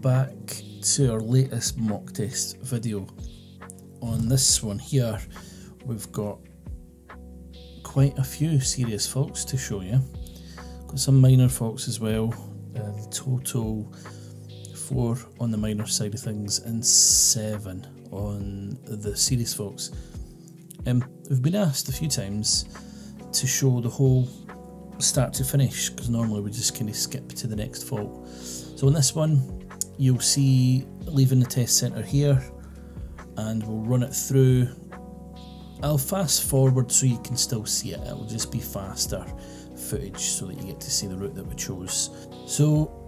back to our latest mock test video. On this one here, we've got quite a few serious faults to show you. Got some minor faults as well. Total 4 on the minor side of things and 7 on the serious faults. We've been asked a few times to show the whole start to finish, because normally we just kind of skip to the next fault. So in this one, you'll see leaving the test centre here, and we'll run it through. I'll fast forward so you can still see it. It'll just be faster footage so that you get to see the route that we chose. So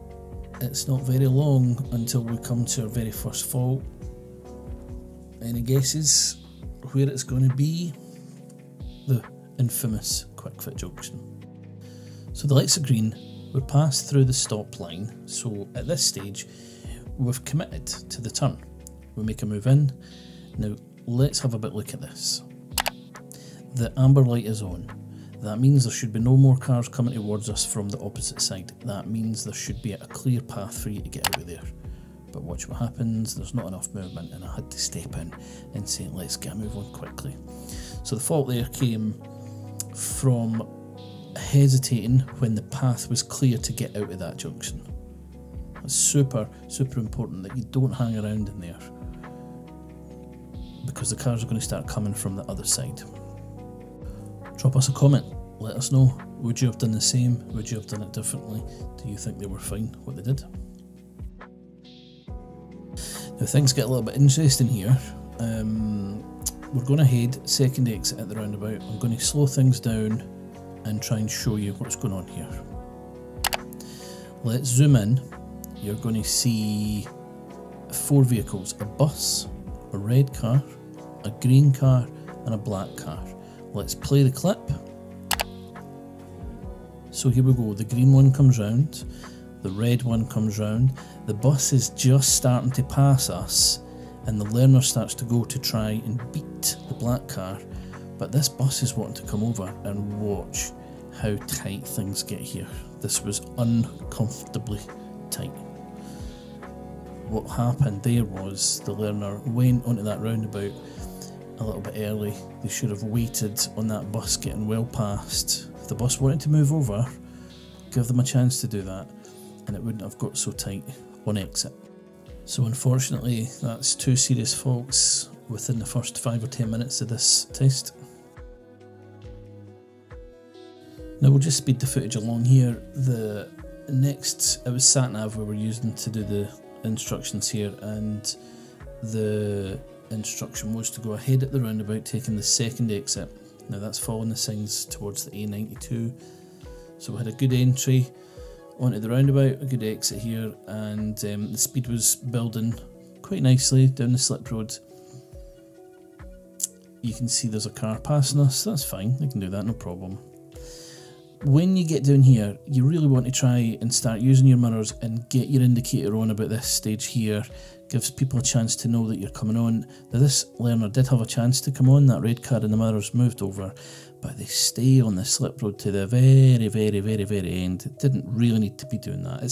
it's not very long until we come to our very first fault. Any guesses where it's going to be? The infamous quick fit junction. So the lights are green, we're passed through the stop line, so at this stage we've committed to the turn. We make a move in. Now let's have a bit look at this. The amber light is on. That means there should be no more cars coming towards us from the opposite side. That means there should be a clear path for you to get out of there. But watch what happens, there's not enough movement, and I had to step in and say, let's get a move on quickly. So the fault there came from hesitating when the path was clear to get out of that junction. It's super important that you don't hang around in there, because the cars are going to start coming from the other side. Drop us a comment, let us know, would you have done the same, would you have done it differently, do you think they were fine what they did? Now things get a little bit interesting here. We're going to head second exit at the roundabout. I'm going to slow things down and try and show you what's going on here. Let's zoom in. You're going to see 4 vehicles: a bus, a red car, a green car and a black car. Let's play the clip. So here we go, the green one comes round, the red one comes round, the bus is just starting to pass us, and the learner starts to go to try and beat the black car, but this bus is wanting to come over, and watch how tight things get here. This was uncomfortably tight. What happened there was the learner went onto that roundabout a little bit early. They should have waited on that bus getting well past. If the bus wanted to move over, give them a chance to do that, and it wouldn't have got so tight on exit. So unfortunately, that's 2 serious faults within the first 5 or 10 minutes of this test. Now we'll just speed the footage along here. The next, it was SatNav we were using to do the instructions here, and the instruction was to go ahead at the roundabout, taking the second exit. Now that's following the signs towards the A92. So we had a good entry onto the roundabout, a good exit here, and the speed was building quite nicely down the slip road. You can see there's a car passing us, that's fine, I can do that, no problem. When you get down here, you really want to try and start using your mirrors and get your indicator on about this stage here. Gives people a chance to know that you're coming on. Now this learner did have a chance to come on, that red car in the mirrors moved over, but they stay on the slip road to the very end. It didn't really need to be doing that.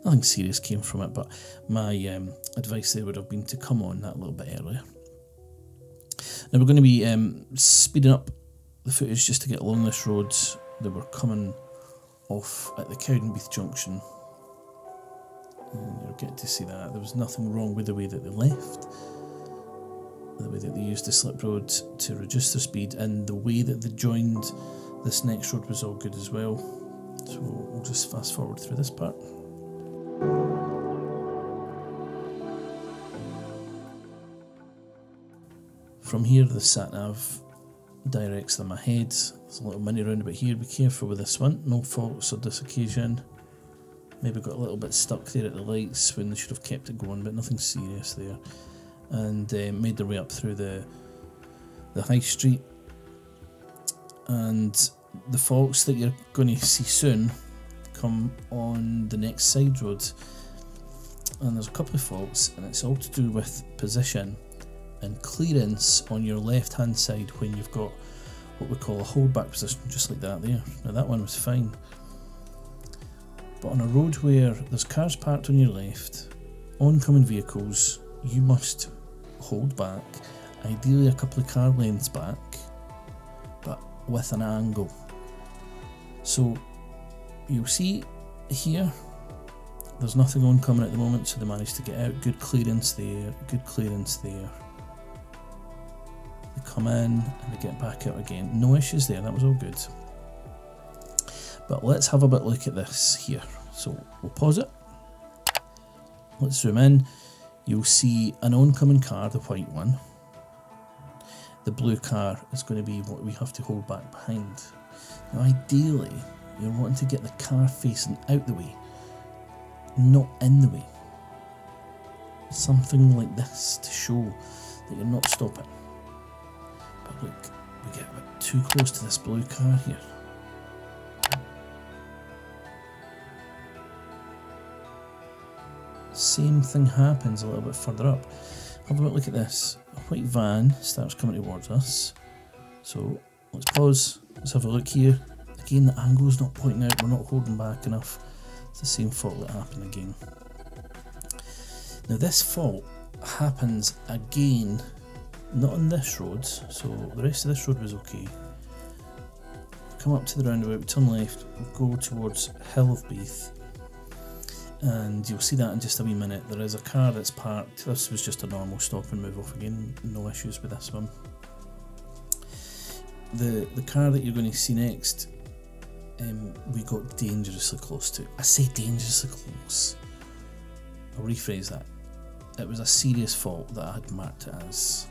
Nothing serious came from it, but my advice there would have been to come on that little bit earlier. Now we're going to be speeding up the footage just to get along this road. They were coming off at the Cowdenbeath junction, and you'll get to see that. There was nothing wrong with the way that they left, the way that they used the slip road to reduce their speed, and the way that they joined this next road was all good as well. So we'll just fast forward through this part. From here the SatNav directs them ahead. There's a little mini roundabout here, be careful with this one, no faults on this occasion. Maybe got a little bit stuck there at the lights when they should have kept it going, but nothing serious there. And made their way up through the high street. And the faults that you're going to see soon come on the next side road. And there's a couple of faults, and it's all to do with position and clearance on your left hand side when you've got what we call a holdback position, just like that there. Now that one was fine, but on a road where there's cars parked on your left, oncoming vehicles, you must hold back, ideally a couple of car lengths back, but with an angle. So you'll see here, there's nothing oncoming at the moment, so they managed to get out. Good clearance there, good clearance there. They come in and they get back out again. No issues there, that was all good. But let's have a bit look at this here. So we'll pause it. Let's zoom in. You'll see an oncoming car, the white one. The blue car is going to be what we have to hold back behind. Now ideally, you're wanting to get the car facing out the way, not in the way. Something like this to show that you're not stopping. But look, we get a bit too close to this blue car here. Same thing happens a little bit further up. Have a look at this. A white van starts coming towards us. So let's pause. Let's have a look here. Again, the angle's not pointing out. We're not holding back enough. It's the same fault that happened again. Now this fault happens again, not on this road. So the rest of this road was okay. Come up to the roundabout, turn left, we'll go towards Hill of Beath. And you'll see that in just a wee minute. There is a car that's parked. This was just a normal stop and move off again. No issues with this one. The car that you're going to see next, we got dangerously close to. I say dangerously close. I'll rephrase that. It was a serious fault that I had marked it as.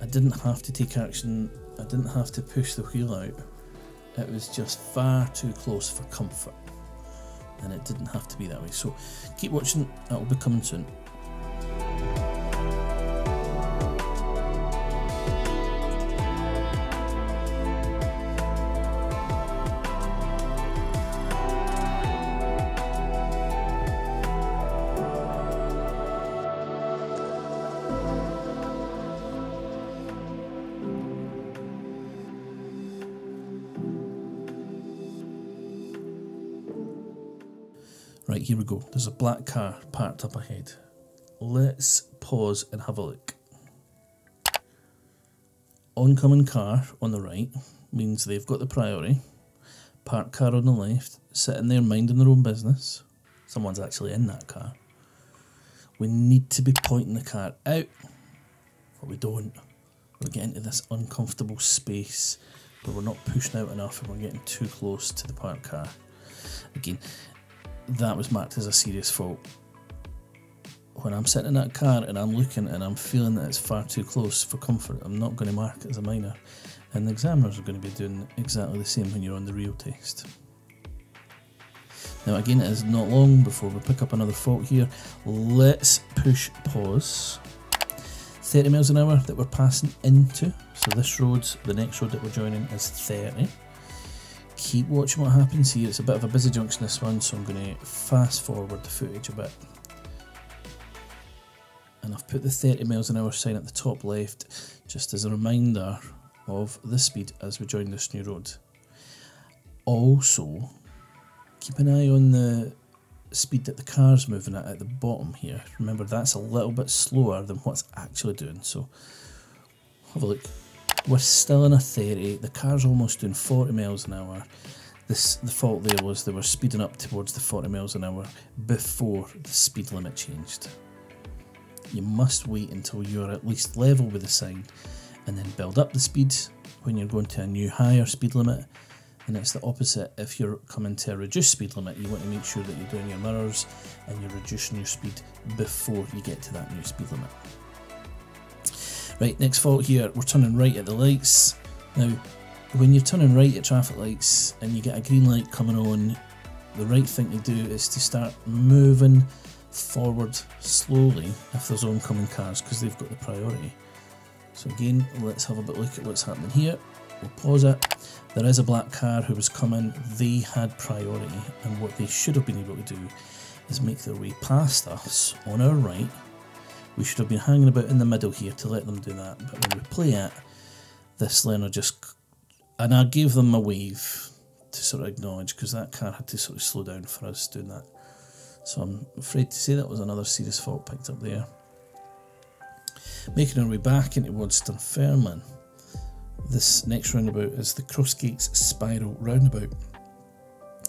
I didn't have to take action. I didn't have to push the wheel out. It was just far too close for comfort. And it didn't have to be that way. So keep watching, that will be coming soon. Right, here we go. There's a black car parked up ahead. Let's pause and have a look. Oncoming car on the right means they've got the priority. Parked car on the left, sitting there minding their own business. Someone's actually in that car. We need to be pointing the car out, but we don't. We're getting to this uncomfortable space where we're not pushing out enough and we're getting too close to the parked car. Again, that was marked as a serious fault. When I'm sitting in that car and I'm looking and I'm feeling that it's far too close for comfort, I'm not going to mark it as a minor. And the examiners are going to be doing exactly the same when you're on the real test. Now again, it is not long before we pick up another fault here. Let's push pause. 30 miles an hour that we're passing into. So this road, the next road that we're joining is 30. Keep watching what happens here. It's a bit of a busy junction, this one, so I'm going to fast forward the footage a bit. And I've put the 30 miles an hour sign at the top left just as a reminder of the speed as we join this new road. Also, keep an eye on the speed that the car's moving at the bottom here. Remember, that's a little bit slower than what's actually doing, so have a look. We're still in a 30, the car's almost doing 40 miles an hour. The fault there was they were speeding up towards the 40 miles an hour before the speed limit changed. You must wait until you're at least level with the sign and then build up the speed when you're going to a new higher speed limit. And it's the opposite. If you're coming to a reduced speed limit, you want to make sure that you're doing your mirrors and you're reducing your speed before you get to that new speed limit. Right, next fault here, we're turning right at the lights. Now, when you're turning right at traffic lights and you get a green light coming on, the right thing to do is to start moving forward slowly if there's oncoming cars, because they've got the priority. So again, let's have a bit look at what's happening here. We'll pause it. There is a black car who was coming. They had priority, and what they should have been able to do is make their way past us on our right. We should have been hanging about in the middle here to let them do that, but when we play it, this learner just... And I gave them a wave to sort of acknowledge, because that car had to sort of slow down for us doing that. So I'm afraid to say that was another serious fault picked up there. Making our way back in towards Dunfermline. This next roundabout is the Crossgates Spiral roundabout.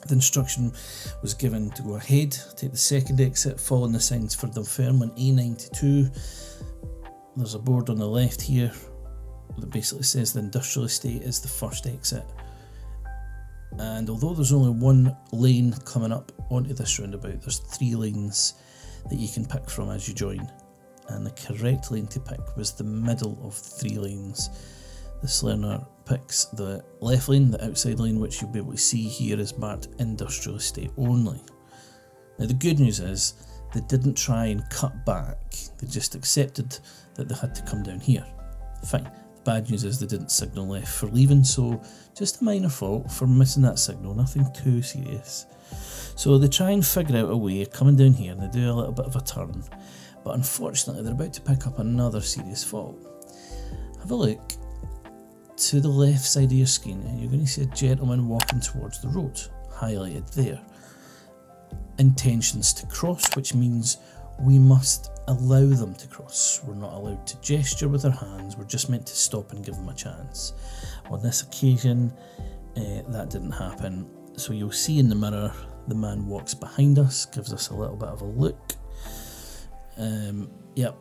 The instruction was given to go ahead, take the second exit, following the signs for Dunfermline A92. There's a board on the left here that basically says the industrial estate is the first exit. And although there's only one lane coming up onto this roundabout, there's 3 lanes that you can pick from as you join. And the correct lane to pick was the middle of 3 lanes. This learner picks the left lane, the outside lane, which you'll be able to see here is marked industrial estate only. Now the good news is they didn't try and cut back, they just accepted that they had to come down here. Fine. The bad news is they didn't signal left for leaving, so just a minor fault for missing that signal, nothing too serious. So they try and figure out a way of coming down here and they do a little bit of a turn, but unfortunately they're about to pick up another serious fault. Have a look to the left side of your screen and you're going to see a gentleman walking towards the road, highlighted there. Intentions to cross, which means we must allow them to cross. We're not allowed to gesture with our hands, we're just meant to stop and give them a chance. On this occasion, that didn't happen. So you'll see in the mirror, the man walks behind us, gives us a little bit of a look. Yep,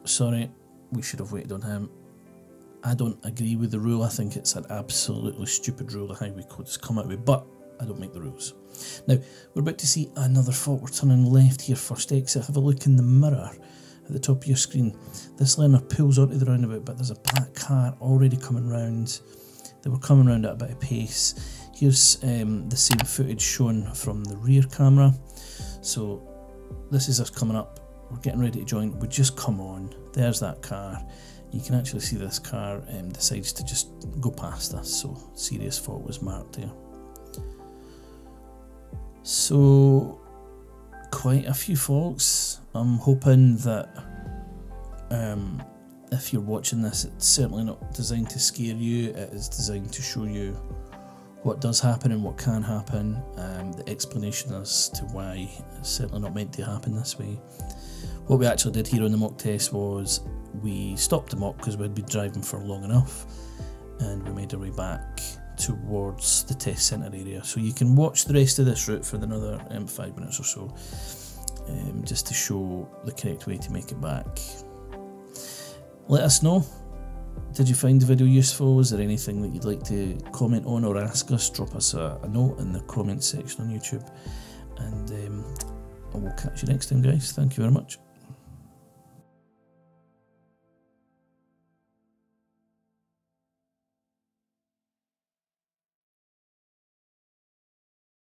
sorry, we should have waited on him. I don't agree with the rule. I think it's an absolutely stupid rule the highway code has come out with, but I don't make the rules. Now, we're about to see another fault. We're turning left here, first exit. Have a look in the mirror at the top of your screen. This learner pulls onto the roundabout, but there's a black car already coming round. They were coming round at a bit of pace. Here's the same footage shown from the rear camera. So this is us coming up. We're getting ready to join. We just come on. There's that car. You can actually see this car decides to just go past us, so serious fault was marked there. So quite a few faults. I'm hoping that if you're watching this, it's certainly not designed to scare you, it is designed to show you what does happen and what can happen. The explanation as to why it's certainly not meant to happen this way. What we actually did here on the mock test was we stopped the mock because we'd been driving for long enough and we made our way back towards the test centre area. So you can watch the rest of this route for another 5 minutes or so, just to show the correct way to make it back. Let us know, did you find the video useful? Is there anything that you'd like to comment on or ask us? Drop us a note in the comments section on YouTube, and I will catch you next time, guys. Thank you very much.